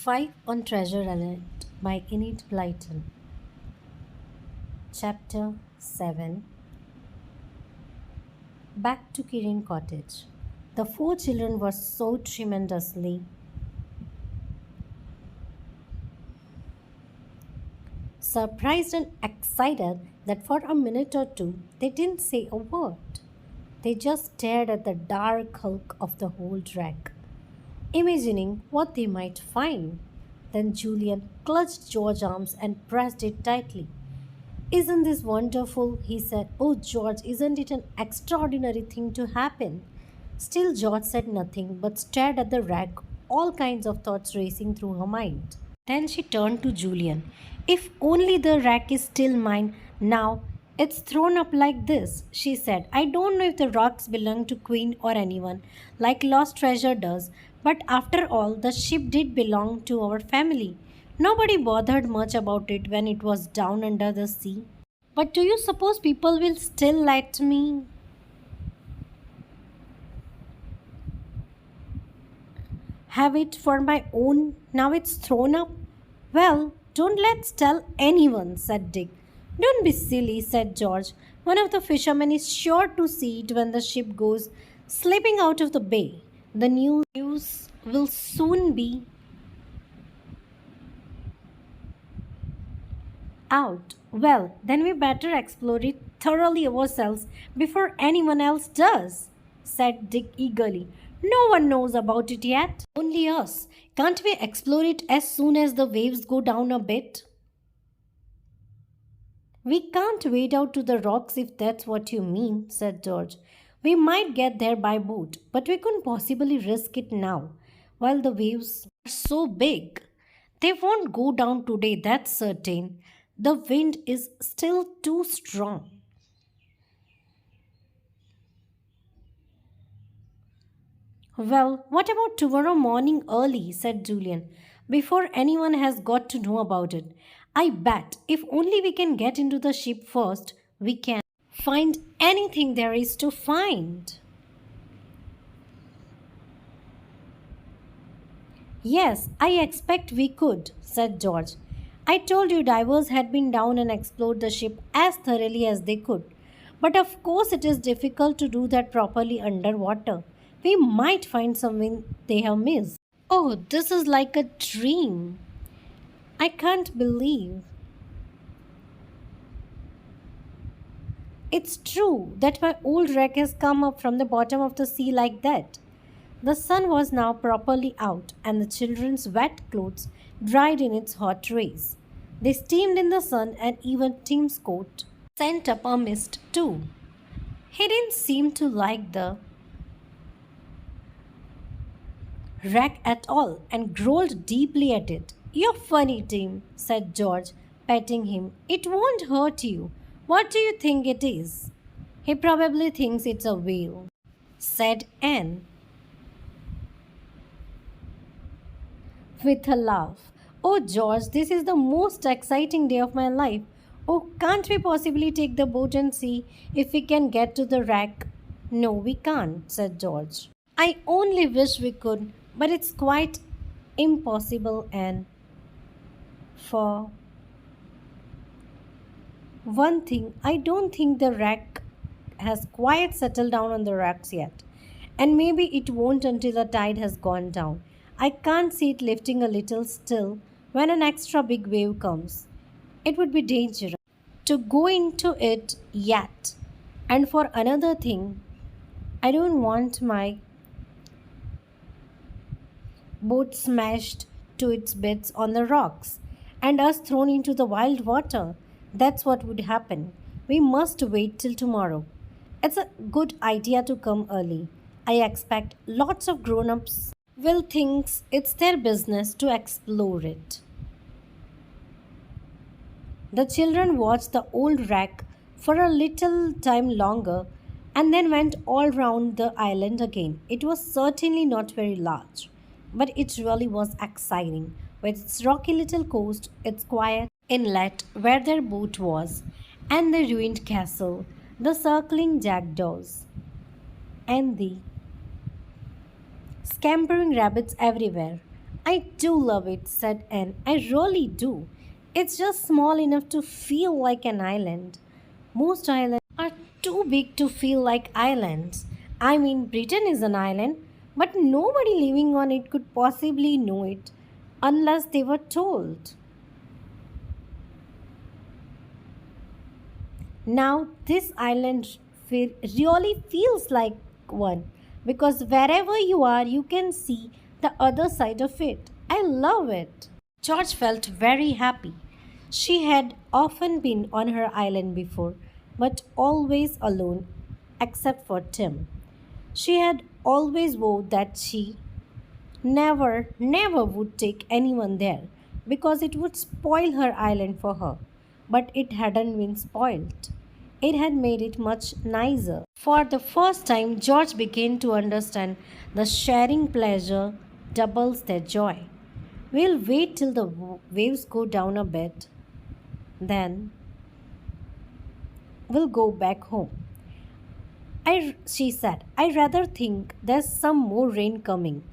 5 on Treasure Island by Enid Blyton. Chapter 7. Back to Kirin Cottage. The four children were so tremendously surprised and excited that for a minute or two they didn't say a word. They just stared at the dark hulk of the old wreck, imagining what they might find. Then Julian clutched George's arms and pressed it tightly. Isn't this wonderful? He said. Oh, George, isn't it an extraordinary thing to happen? Still, George said nothing but stared at the wreck, all kinds of thoughts racing through her mind. Then she turned to Julian. If only the wreck is still mine now. It's thrown up like this, she said. I don't know if the rocks belong to Queen or anyone, like lost treasure does, but after all, the ship did belong to our family. Nobody bothered much about it when it was down under the sea. But do you suppose people will still let me have it for my own now it's thrown up? Well, don't let's tell anyone, said Dick. Don't be silly, said George. One of the fishermen is sure to see it when the ship goes slipping out of the bay. The news will soon be out. Well, then we better explore it thoroughly ourselves before anyone else does, said Dick eagerly. No one knows about it yet. Only us. Can't we explore it as soon as the waves go down a bit? We can't wade out to the rocks if that's what you mean, said George. We might get there by boat, but we couldn't possibly risk it now, while the waves are so big. They won't go down today, that's certain. The wind is still too strong. Well, what about tomorrow morning early? Said Julian, before anyone has got to know about it. I bet if only we can get into the ship first, we can find anything there is to find. Yes, I expect we could, said George. I told you divers had been down and explored the ship as thoroughly as they could. But of course, it is difficult to do that properly underwater. We might find something they have missed. Oh, this is like a dream. I can't believe it's true that my old wreck has come up from the bottom of the sea like that. The sun was now properly out, and the children's wet clothes dried in its hot rays. They steamed in the sun, and even Tim's coat sent up a mist too. He didn't seem to like the wreck at all and growled deeply at it. You're funny, Tim, said George, petting him. It won't hurt you. What do you think it is? He probably thinks it's a whale, said Anne with a laugh. Oh, George, this is the most exciting day of my life. Oh, can't we possibly take the boat and see if we can get to the wreck? No, we can't, said George. I only wish we could, but it's quite impossible, and for one thing, I don't think the wreck has quite settled down on the rocks yet, and maybe it won't until the tide has gone down. I can't see it lifting a little still when an extra big wave comes. It would be dangerous to go into it yet. And for another thing, I don't want my boat smashed to its bits on the rocks and us thrown into the wild water. That's what would happen. We must wait till tomorrow. It's a good idea to come early. I expect lots of grown ups will think it's their business to explore it. The children watched the old wreck for a little time longer and then went all round the island again. It was certainly not very large, but it really was exciting. With its rocky little coast, its quiet inlet where their boat was, and the ruined castle, the circling jackdaws, and the scampering rabbits everywhere. I do love it, said Anne. I really do. It's just small enough to feel like an island. Most islands are too big to feel like islands. I mean, Britain is an island, but nobody living on it could possibly know it unless they were told. Now, this island really feels like one because wherever you are, you can see the other side of it. I love it. George felt very happy. She had often been on her island before, but always alone, except for Tim. She had always vowed that she never would take anyone there because it would spoil her island for her. But it hadn't been spoiled. It had made it much nicer. For the first time, George began to understand the sharing pleasure doubles their joy. We'll wait till the waves go down a bit, then we'll go back home. She said, I rather think there's some more rain coming,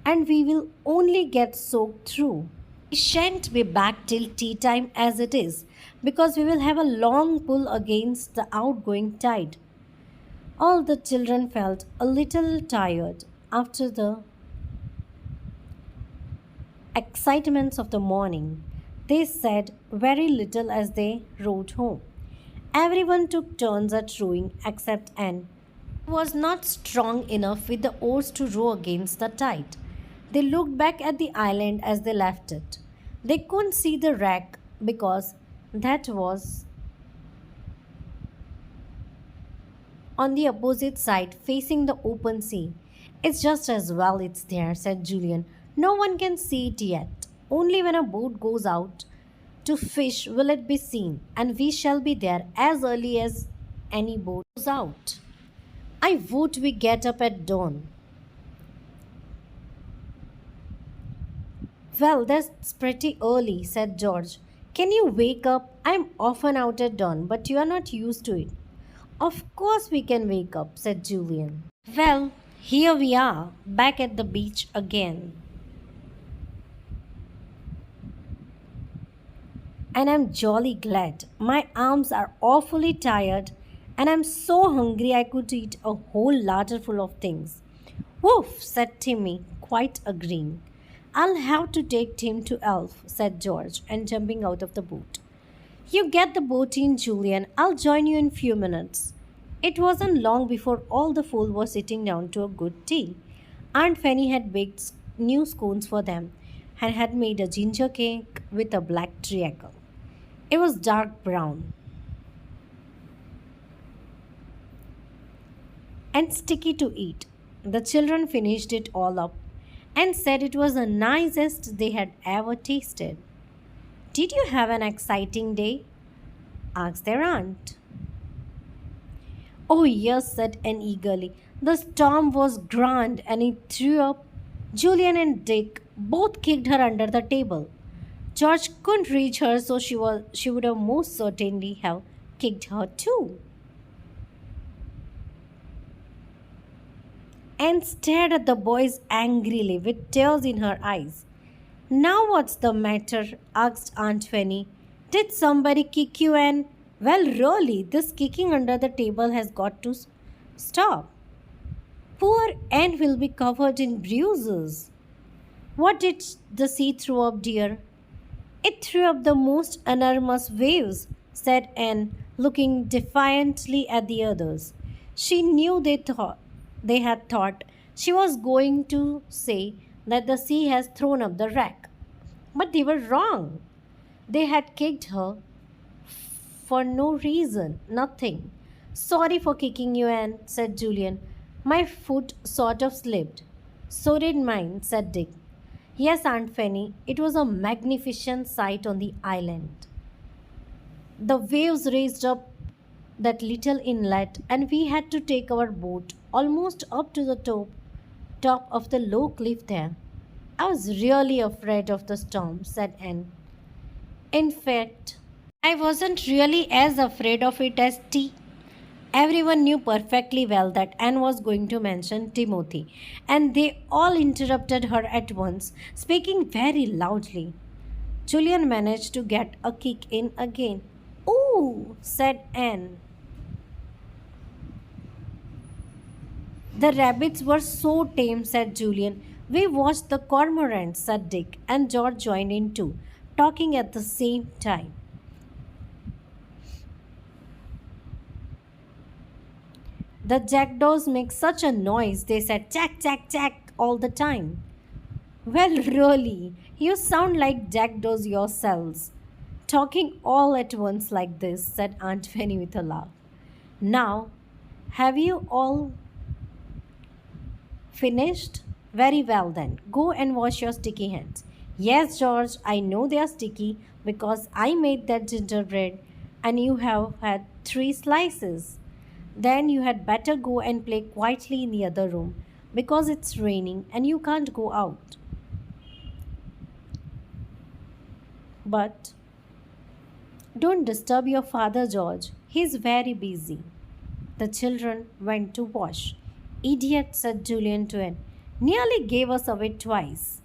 and we will only get soaked through. We shan't be back till tea time as it is, because we will have a long pull against the outgoing tide. All the children felt a little tired after the excitements of the morning. They said very little as they rode home. Everyone took turns at rowing except Anne, who was not strong enough with the oars to row against the tide. They looked back at the island as they left it. They couldn't see the wreck because that was on the opposite side, facing the open sea. It's just as well it's there, said Julian. No one can see it yet. Only when a boat goes out to fish will it be seen, and we shall be there as early as any boat goes out. I vote we get up at dawn. Well, that's pretty early, said George. Can you wake up? I'm often out at dawn, but you are not used to it. Of course we can wake up, said Julian. Well, here we are, back at the beach again. And I'm jolly glad. My arms are awfully tired, and I'm so hungry I could eat a whole larder full of things. Woof, said Timmy, quite agreeing. I'll have to take Tim to Elf, said George, and jumping out of the boat. You get the boat in, Julian. I'll join you in few minutes. It wasn't long before all the fool was sitting down to a good tea. Aunt Fanny had baked new scones for them and had made a ginger cake with a black treacle. It was dark brown and sticky to eat. The children finished it all up and said it was the nicest they had ever tasted. Did you have an exciting day? Asked their aunt. Oh, yes, said Anne eagerly. The storm was grand and it threw up. Julian and Dick both kicked her under the table. George couldn't reach her, so she would have most certainly have kicked her too. Anne stared at the boys angrily with tears in her eyes. Now what's the matter? Asked Aunt Fanny. Did somebody kick you, Anne? Well, really, this kicking under the table has got to stop. Poor Anne will be covered in bruises. What did the sea throw up, dear? It threw up the most enormous waves, said Anne, looking defiantly at the others. She knew they had thought she was going to say that the sea has thrown up the wreck. But they were wrong. They had kicked her for no reason, nothing. Sorry for kicking you, Anne, said Julian. My foot sort of slipped. So did mine, said Dick. Yes, Aunt Fanny, it was a magnificent sight on the island. The waves raised up that little inlet, and we had to take our boat almost up to the top of the low cliff there. I was really afraid of the storm, said Anne. In fact, I wasn't really as afraid of it as T. Everyone knew perfectly well that Anne was going to mention Timothy, and they all interrupted her at once, speaking very loudly. Julian managed to get a kick in again. "Ooh," said Anne. "The rabbits were so tame," said Julian. "We watched the cormorants," said Dick, and George joined in too, talking at the same time. "The jackdaws make such a noise," they said, "jack, jack, jack," all the time. "Well, really, you sound like jackdaws yourselves, talking all at once like this," said Aunt Fanny with a laugh. "Now, have you all finished? Very well then. Go and wash your sticky hands." "Yes, George, I know they are sticky because I made that gingerbread and you have had 3 slices." "Then you had better go and play quietly in the other room because it's raining and you can't go out." "But don't disturb your father, George. He's very busy." The children went to wash. "Idiot," said Julian to Anne. "Nearly gave us away twice."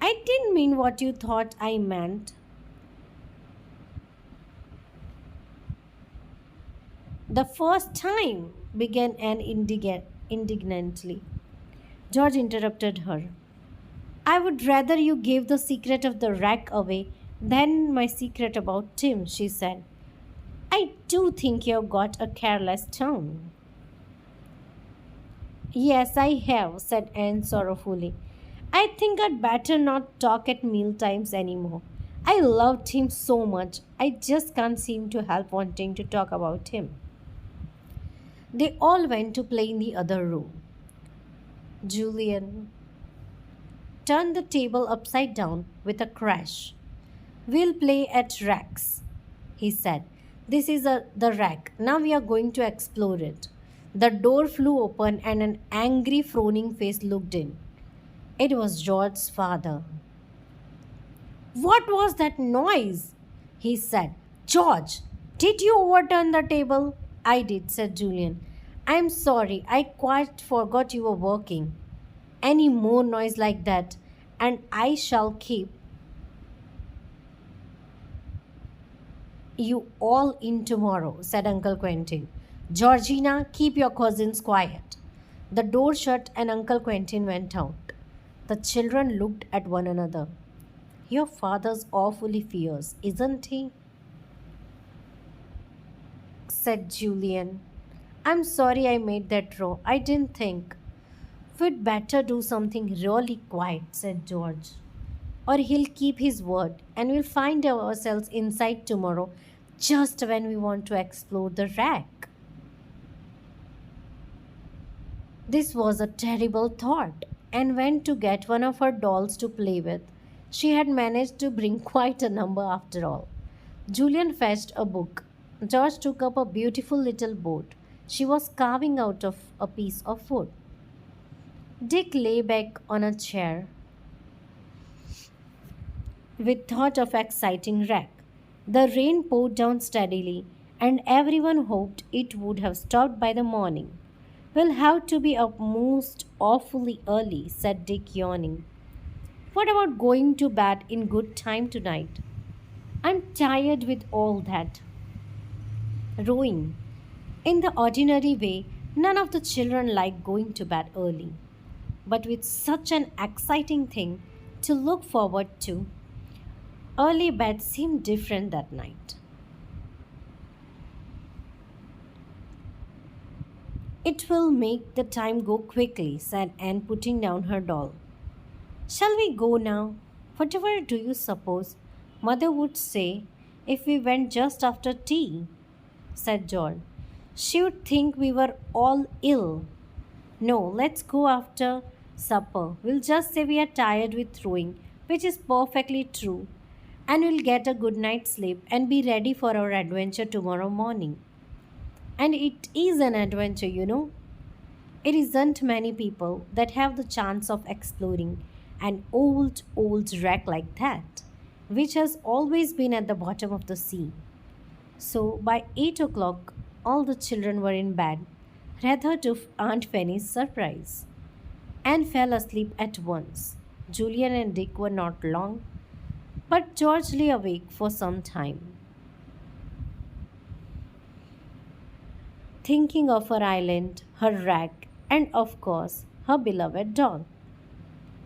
"I didn't mean what you thought I meant." "The first time," began Anne indignantly. George interrupted her. "I would rather you gave the secret of the rack away than my secret about Tim," she said. "I do think you've got a careless tongue." "Yes, I have," said Anne sorrowfully. "I think I'd better not talk at meal times anymore. I loved him so much. I just can't seem to help wanting to talk about him." They all went to play in the other room. Julian turned the table upside down with a crash. "We'll play at racks," he said. "This is the rack. Now we are going to explore it." The door flew open and an angry, frowning face looked in. It was George's father. "What was that noise?" he said. "George, did you overturn the table?" "I did," said Julian. "I'm sorry, I quite forgot you were working. Any more noise like that, and I shall keep you all in tomorrow," said Uncle Quentin. "Georgina, keep your cousins quiet." The door shut and Uncle Quentin went out. The children looked at one another. "Your father's awfully fierce, isn't he?" said Julian. "I'm sorry I made that row. I didn't think." "We'd better do something really quiet," said George. "Or he'll keep his word, and we'll find ourselves inside tomorrow just when we want to explore the rack." This was a terrible thought, and went to get one of her dolls to play with. She had managed to bring quite a number after all. Julian fetched a book. George took up a beautiful little boat she was carving out of a piece of wood. Dick lay back on a chair with thought of exciting wreck. The rain poured down steadily, and everyone hoped it would have stopped by the morning. "We'll have to be up most awfully early," said Dick, yawning. "What about going to bed in good time tonight?" "I'm tired with all that rowing." In the ordinary way, none of the children liked going to bed early. But with such an exciting thing to look forward to, early bed seemed different that night. "It will make the time go quickly," said Anne, putting down her doll. "Shall we go now? Whatever do you suppose Mother would say if we went just after tea?" said George. "She would think we were all ill." "No, let's go after supper. We'll just say we are tired with rowing, which is perfectly true, and we'll get a good night's sleep and be ready for our adventure tomorrow morning." And it is an adventure, you know. It isn't many people that have the chance of exploring an old wreck like that, which has always been at the bottom of the sea. So by 8 o'clock, all the children were in bed, rather to Aunt Fanny's surprise, and fell asleep at once. Julian and Dick were not long, but George lay awake for some time, thinking of her island, her wreck, and of course, her beloved dog.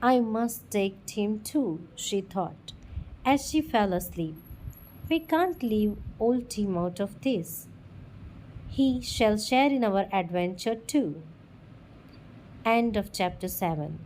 I must take Tim too, she thought, as she fell asleep. We can't leave old Tim out of this. He shall share in our adventure too. End of chapter 7.